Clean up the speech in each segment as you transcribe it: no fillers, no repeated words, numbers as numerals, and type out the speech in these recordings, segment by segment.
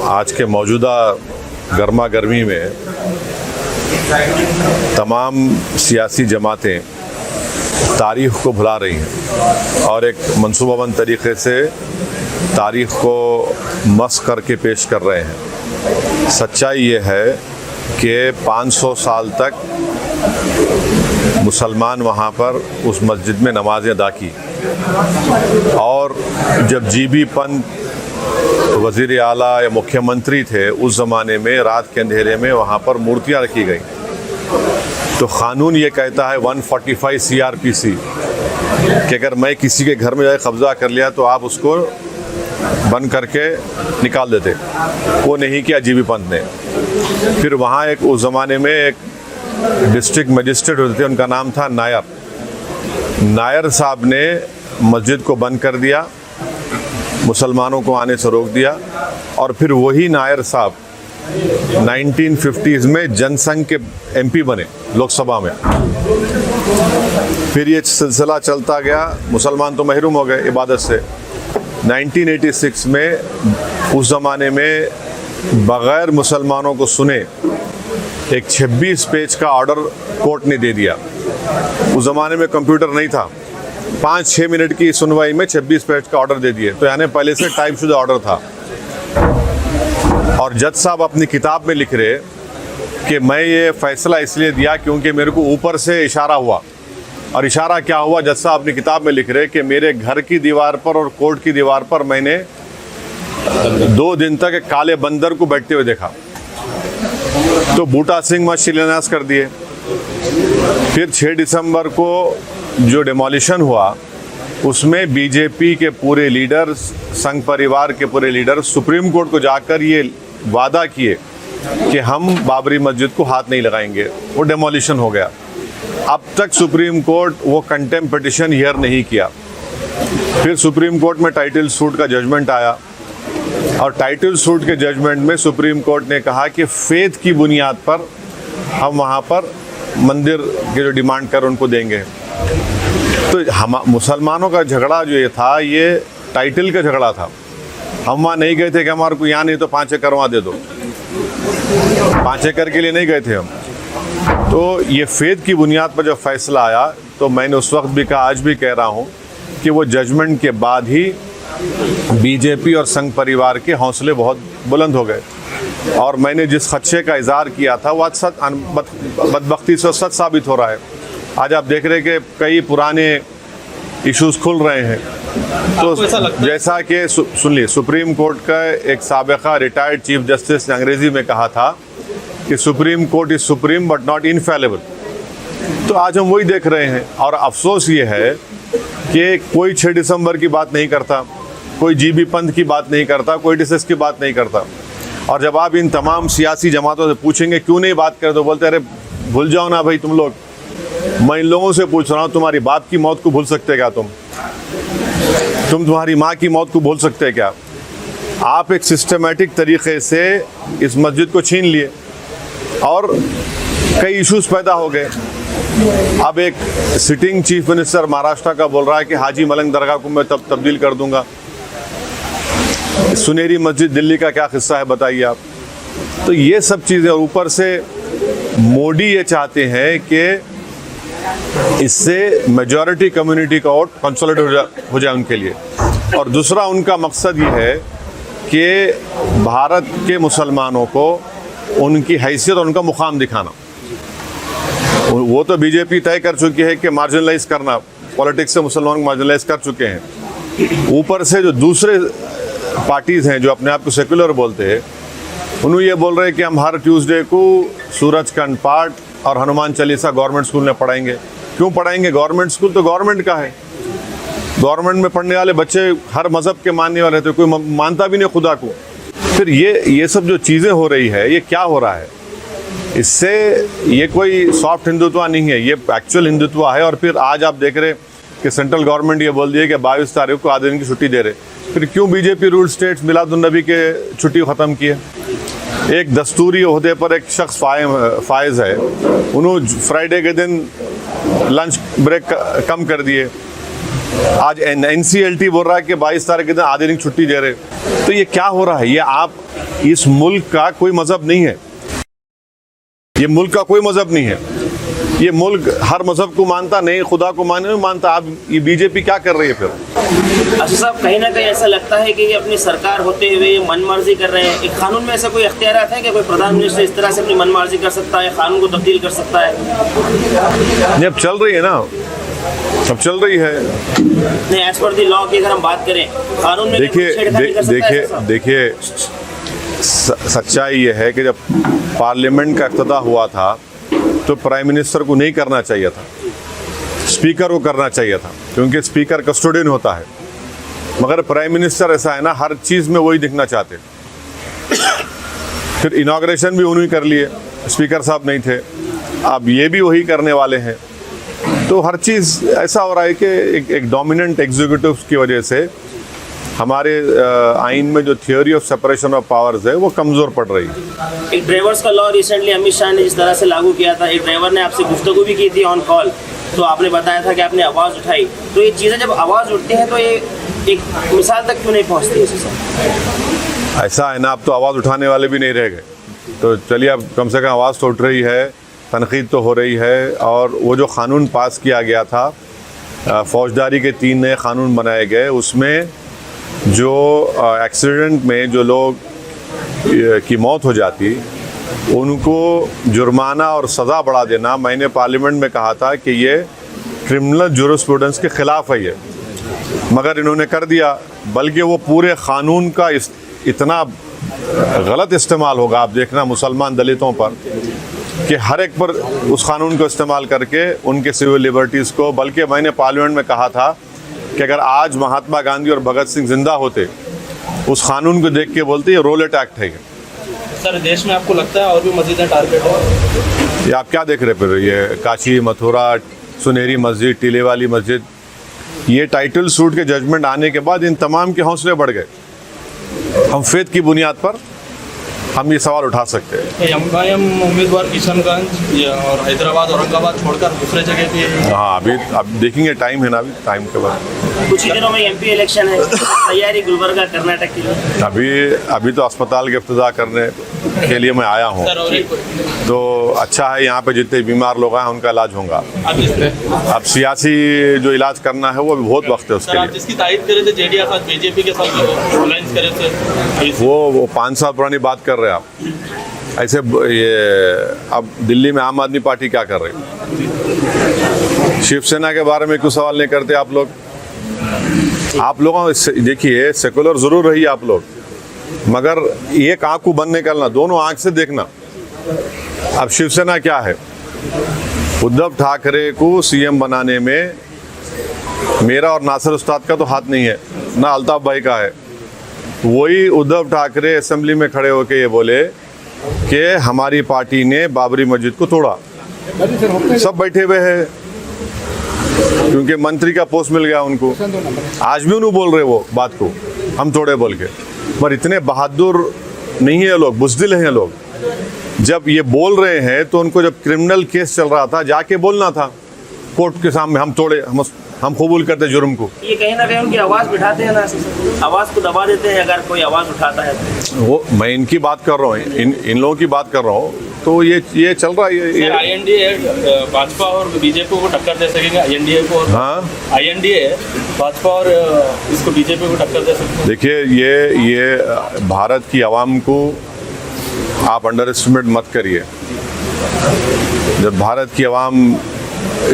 आज के मौजूदा गर्मा गर्मी में तमाम सियासी जमातें तारीख़ को भुला रही हैं और एक मंसूबाबंद तरीक़े से तारीख़ को मस्ख़ करके पेश कर रहे हैं। सच्चाई ये है कि 500 साल तक मुसलमान वहाँ पर उस मस्जिद में नमाज़ें अदा की और जब जीबी पंत वज़ीर आला या मुख्यमंत्री थे उस ज़माने में रात के अंधेरे में वहाँ पर मूर्तियाँ रखी गई। तो क़ानून ये कहता है 145 CRPC कि अगर मैं किसी के घर में जाकर कब्ज़ा कर लिया तो आप उसको बंद करके निकाल देते। वो नहीं किया जीबी पंत ने। फिर वहाँ एक उस ज़माने में एक डिस्ट्रिक्ट मजिस्ट्रेट होते थे, उनका नाम था नायर साहब ने मस्जिद को बंद कर दिया, मुसलमानों को आने से रोक दिया और फिर वही नायर साहब 1950s में जनसंघ के MP बने लोकसभा में। फिर ये सिलसिला चलता गया, मुसलमान तो महरूम हो गए इबादत से। 1986 में उस ज़माने में बग़ैर मुसलमानों को सुने एक 26 पेज का ऑर्डर कोर्ट ने दे दिया। उस ज़माने में कंप्यूटर नहीं था, 5-6 मिनट की सुनवाई में 26 पेज का ऑर्डर दे दिए। तो यानी पहले से टाइप शुदा ऑर्डर था। और जज साहब अपनी किताब में लिख रहे कि मैं ये फ़ैसला इसलिए दिया क्योंकि मेरे को ऊपर से इशारा हुआ। और इशारा क्या हुआ? जज साहब अपनी किताब में लिख रहे कि मेरे घर की दीवार पर और कोर्ट की दीवार पर मैंने 2 दिन तक एक काले बंदर को बैठते हुए देखा। तो बूटा सिंह वहाँ शिलान्यास कर दिए। फिर 6 दिसंबर को जो डिमोलिशन हुआ उसमें बीजेपी के पूरे लीडर, संघ परिवार के पूरे लीडर सुप्रीम कोर्ट को जाकर ये वादा किए कि हम बाबरी मस्जिद को हाथ नहीं लगाएंगे। वो डिमोलिशन हो गया। अब तक सुप्रीम कोर्ट वो कंटेम्प्ट पिटिशन हियर नहीं किया। फिर सुप्रीम कोर्ट में टाइटल सूट का जजमेंट आया और टाइटल सूट के जजमेंट में सुप्रीम कोर्ट ने कहा कि फेथ की बुनियाद पर हम वहाँ पर मंदिर के जो डिमांड कर उनको देंगे। तो हम मुसलमानों का झगड़ा जो ये था ये टाइटल का झगड़ा था। हम वहाँ नहीं गए थे कि हमारे को यहाँ नहीं तो 5 एकड़ वहाँ दे दो। 5 एकड़ के लिए नहीं गए थे हम। तो ये फेथ की बुनियाद पर जब फैसला आया तो मैंने उस वक्त भी कहा, आज भी कह रहा हूँ कि वो जजमेंट के बाद ही बीजेपी और संघ परिवार के हौसले बहुत बुलंद हो गए। और मैंने जिस खदशे का इज़हार किया था वो आज बदबख्ती से सच साबित हो रहा है। आज आप देख रहे हैं कि कई पुराने इश्यूज़ खुल रहे हैं। तो जैसा कि सुन लीजिए, सुप्रीम कोर्ट का एक साबिक़ा रिटायर्ड चीफ जस्टिस ने अंग्रेज़ी में कहा था कि supreme court is supreme but not infallible. तो आज हम वही देख रहे हैं। और अफसोस ये है कि कोई 6 दिसंबर की बात नहीं करता, कोई जीबी पंत की बात नहीं करता, कोई डिसेस की बात नहीं करता। और जब आप इन तमाम सियासी जमातों से पूछेंगे क्यों नहीं बात करते, तो बोलते अरे भूल जाओ ना भाई तुम लोग। मैं इन लोगों से पूछ रहा हूँ, तुम्हारी बाप की मौत को भूल सकते क्या? तुम तुम्हारी माँ की मौत को भूल सकते क्या? आप एक सिस्टमेटिक तरीक़े से इस मस्जिद को छीन लिए और कई इश्यूज़ पैदा हो गए। अब एक सिटिंग चीफ मिनिस्टर महाराष्ट्र का बोल रहा है कि हाजी मलंग दरगाह को मैं तब्दील कर दूंगा। सुनेरी मस्जिद दिल्ली का क्या किस्सा है बताइए आप। तो ये सब चीज़ें, और ऊपर से मोदी ये चाहते हैं कि इससे मेजॉरिटी कम्युनिटी का वोट कंसोलिडेट हो जाए उनके लिए। और दूसरा उनका मकसद ये है कि भारत के मुसलमानों को उनकी हैसियत और उनका मुकाम दिखाना। वो तो बीजेपी तय कर चुकी है कि मार्जिनलाइज करना, पॉलिटिक्स से मुसलमानों को मार्जिनलाइज कर चुके हैं। ऊपर से जो दूसरे पार्टीज़ हैं जो अपने आप को सेकुलर बोलते हैं, उन्होंने ये बोल रहे हैं कि हम हर ट्यूसडे को सूरजकंड पाठ और हनुमान चालीसा गवर्नमेंट स्कूल में पढ़ाएंगे। क्यों पढ़ाएंगे? गवर्नमेंट स्कूल तो गवर्नमेंट का है। गवर्नमेंट में पढ़ने वाले बच्चे हर मज़हब के मानने वाले थे, कोई मानता भी नहीं खुदा को। फिर ये सब जो चीज़ें हो रही है, ये क्या हो रहा है? इससे ये कोई सॉफ्ट हिंदुत्व नहीं है, ये एक्चुअल हिंदुत्व है। और फिर आज आप देख रहे कि सेंट्रल गवर्नमेंट ये बोल दिए कि 22 तारीख को आधे दिन की छुट्टी दे रहे। फिर क्यों बीजेपी रूल स्टेट्स मिलादुन्नबी के छुट्टी ख़त्म की है? एक दस्तूरी ओहदे पर एक शख्स फायज़ है, उन्होंने फ्राइडे के दिन लंच ब्रेक कम कर दिए। आज NCLT बोल रहा है कि 22 तारीख के दिन आधे दिन छुट्टी दे रहे। तो ये क्या हो रहा है? ये आप इस मुल्क का कोई मजहब नहीं है, ये मुल्क का कोई मजहब नहीं है। ये मुल्क हर मजहब को मानता नहीं, खुदा को नहीं मानता। आप ये बीजेपी क्या कर रही है फिर? अच्छा साहब, कहीं ना कहीं ऐसा लगता है कि ये अपनी सरकार होते हुए ये मनमर्जी कर रहे हैं। एक कानून में ऐसा कोई इख्तियारात है कि कोई प्रधानमंत्री इस तरह से अपनी मनमर्जी कर सकता है, कानून को तब्दील कर सकता है? ये अब चल रही है ना, अब चल रही है। नहीं, एज पर दी लॉ की अगर हम बात करें, कानून में देखिए सच्चाई ये है कि जब पार्लियामेंट का इफ्तिताह हुआ था तो प्राइम मिनिस्टर को नहीं करना चाहिए था, स्पीकर को करना चाहिए था, क्योंकि स्पीकर कस्टोडियन होता है। मगर प्राइम मिनिस्टर ऐसा है ना, हर चीज़ में वही दिखना चाहते। फिर इनॉग्रेशन भी उन्होंने कर लिए, स्पीकर साहब नहीं थे, अब ये भी वही करने वाले हैं। तो हर चीज़ ऐसा हो रहा है कि एक डोमिनेंट एग्जीक्यूटिव की वजह से हमारे आइन में जो theory of separation of powers है वो कमज़ोर पड़ रही है। एक ड्राइवर्स का लॉ रिसेंटली अमित शाह ने जिस तरह से लागू किया था, एक ड्राइवर ने आपसे गुफ्तगू भी की थी ऑन कॉल, तो आपने बताया था कि आपने आवाज़ उठाई। तो ये चीज़ें जब आवाज़ उठती हैं तो ये एक मिसाल तक क्यों नहीं पहुँचती है? ऐसा है ना, अब तो आवाज़ उठाने वाले भी नहीं रह गए। तो चलिए, अब कम से कम आवाज़ तो उठ रही है, तनकीद तो हो रही है। और वो जो क़ानून पास किया गया था, फौजदारी के 3 नए क़ानून बनाए गए, उसमें जो एक्सीडेंट में जो लोग की मौत हो जाती उनको जुर्माना और सज़ा बढ़ा देना, मैंने पार्लियामेंट में कहा था कि ये क्रिमिनल जूरिस्प्रूडेंस के ख़िलाफ़ है ये, मगर इन्होंने कर दिया। बल्कि वो पूरे क़ानून का इतना गलत इस्तेमाल होगा, आप देखना मुसलमान दलितों पर, कि हर एक पर उस क़ानून को इस्तेमाल करके उनके सिविल लिबर्टीज़ को। बल्कि मैंने पार्लियामेंट में कहा था कि अगर आज महात्मा गांधी और भगत सिंह जिंदा होते, उस कानून को देख के बोलते ये रोलेट एक्ट है। सर, देश में आपको लगता है और भी मस्जिदें टारगेट है? ये आप क्या देख रहे फिर? ये काशी, मथुरा, सुनहरी मस्जिद, टीले वाली मस्जिद, ये टाइटल सूट के जजमेंट आने के बाद इन तमाम के हौसले बढ़ गए। हम फेथ की बुनियाद पर हम ये सवाल उठा सकते हैं। एमआईएम उम्मीदवार किशनगंज और हैदराबाद, औरंगाबाद छोड़कर दूसरे जगह भी? हाँ, अभी देखेंगे, टाइम है ना, अभी टाइम के बाद कुछ ही दिनों में एमपी इलेक्शन है, तैयारी गुलबर्गा कर्नाटक के लिए? अभी तो अस्पताल के इफ्तिताह करने के लिए मैं आया हूँ। तो अच्छा है, यहाँ पे जितने बीमार लोग हैं उनका इलाज होगा। अब सियासी जो इलाज करना है वो भी बहुत वक्त है उसके लिए। जिसकी तारीफ करे थे जेडीएस साथ बीजेपी के साथ अलायंस करे थे, वो 5 साल पुरानी बात कर रहे हैं आप। ऐसे ये अब दिल्ली में आम आदमी पार्टी क्या कर रही है? शिवसेना के बारे में क्यों सवाल नहीं करते आप लोग? आप लोगों देखिए, सेकुलर जरूर रही आप लोग, मगर एक आंख को बंद नहीं करना, दोनों आंख से देखना। अब शिवसेना क्या है? उद्धव ठाकरे को सीएम बनाने में मेरा और नासिर उस्ताद का तो हाथ नहीं है, ना अल्ताफ भाई का है। वही उद्धव ठाकरे असेंबली में खड़े होकर ये बोले कि हमारी पार्टी ने बाबरी मस्जिद को तोड़ा। सब बैठे हुए हैं क्योंकि मंत्री का पोस्ट मिल गया उनको। आज भी उन्होंने बोल रहे वो बात को, हम तोड़े बोल के। पर इतने बहादुर नहीं है लोग, बुज़दिल हैं लोग। जब ये बोल रहे हैं तो उनको जब क्रिमिनल केस चल रहा था जाके बोलना था कोर्ट के सामने, हम तोड़े, हम कबूल करते जुर्म को। ये कहीं ना कहीं उनकी आवाज़ बिठाते हैं ना, आवाज़ को दबा देते हैं अगर कोई आवाज़ उठाता है तो। वो मैं इनकी बात कर रहा हूँ, इन लोगों की बात कर रहा हूँ। तो ये चल रहा है। ये आईएनडीए भाजपा और बीजेपी को टक्कर दे सकेंगे? आईएनडीए को? हाँ, आईएनडीए भाजपा और इसको बीजेपी को टक्कर दे सकते हैं? देखिए, ये भारत की आवाम को आप अंडर एस्टिमेट मत करिए। जब भारत की आवाम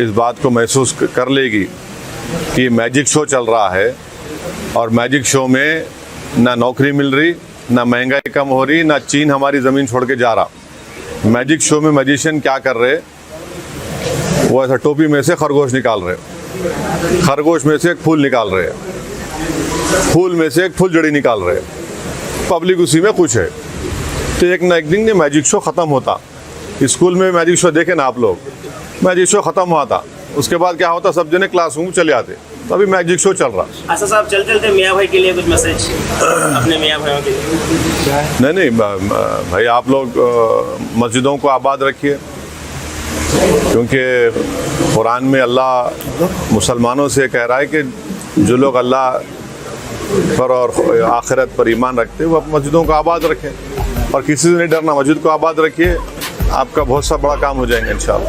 इस बात को महसूस कर लेगी कि मैजिक शो चल रहा है और मैजिक शो में ना नौकरी मिल रही, ना महंगाई कम हो रही, ना चीन हमारी ज़मीन छोड़ के जा रहा। मैजिक शो में मैजिशियन क्या कर रहे? वो ऐसा टोपी में से खरगोश निकाल रहे, खरगोश में से एक फूल निकाल रहे, फूल में से एक फुलझड़ी निकाल रहे। पब्लिक उसी में खुश है। तो एक ना एक दिन ये मैजिक शो ख़त्म होता। स्कूल में मैजिक शो देखे ना आप लोग, मैजिक शो ख़त्म हुआ था, उसके बाद क्या होता, सब जने क्लासरूम चले आते। तो अभी मैजिक शो चल रहा। अच्छा साहब, चलते मियाँ भाई के लिए कुछ मैसेज अपने मियाँ भाइयों के लिए? नहीं भाई, आप लोग मस्जिदों को आबाद रखिए, क्योंकि कुरान में अल्लाह मुसलमानों से कह रहा है कि जो लोग अल्लाह पर और आखिरत पर ईमान रखते हैं वो मस्जिदों को आबाद रखें। और किसी से नहीं डरना। मस्जिद को आबाद रखिए, आपका बहुत सा बड़ा काम हो जाएगा इंशाअल्लाह।